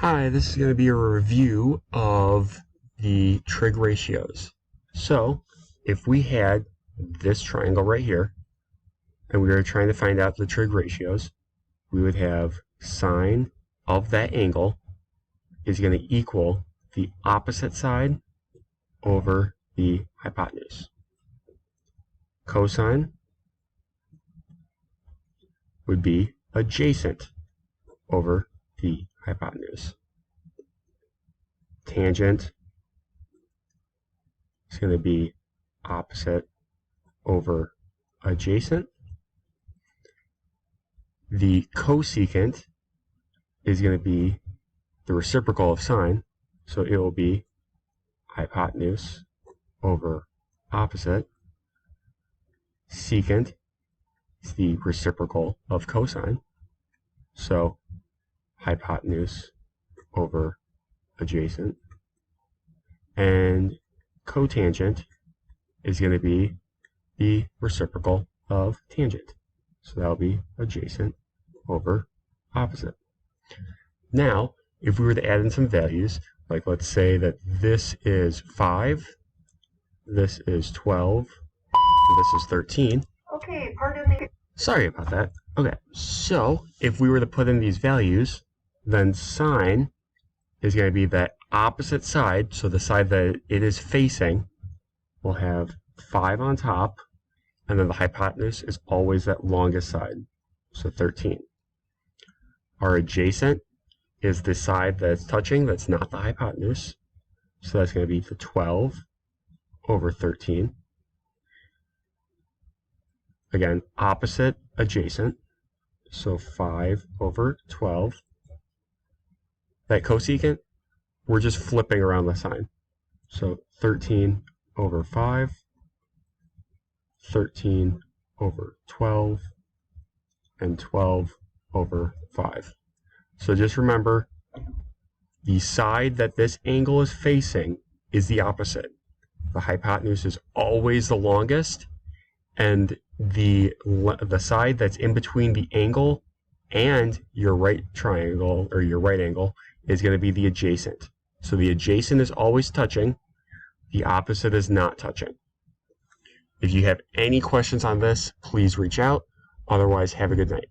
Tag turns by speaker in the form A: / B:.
A: Hi, this is going to be a review of the trig ratios. So, if we had this triangle right here, and we were trying to find out the trig ratios, we would have sine of that angle is going to equal the opposite side over the hypotenuse. Cosine would be adjacent over the hypotenuse. Tangent is going to be opposite over adjacent. The cosecant is going to be the reciprocal of sine, so it will be hypotenuse over opposite. Secant is the reciprocal of cosine, so hypotenuse over adjacent. And cotangent is going to be the reciprocal of tangent, so that will be adjacent over opposite. Now, if we were to add in some values, like let's say that this is 5, this is 12, this is 13.
B: Okay, pardon me.
A: Sorry about that. Okay, so if we were to put in these values, then sine is going to be the opposite side, so the side that it is facing will have 5 on top, and then the hypotenuse is always that longest side, so 13. Our adjacent is the side that's touching, that's not the hypotenuse, so that's going to be the 12 over 13. Again, opposite, adjacent, so 5 over 12. That cosecant, we're just flipping around the sign. So 13 over 5, 13 over 12, and 12 over 5. So just remember, the side that this angle is facing is the opposite. The hypotenuse is always the longest, and the side that's in between the angle and your right triangle, or your right angle, is going to be the adjacent. So the adjacent is always touching, the opposite is not touching. If you have any questions on this, please reach out. Otherwise, have a good night.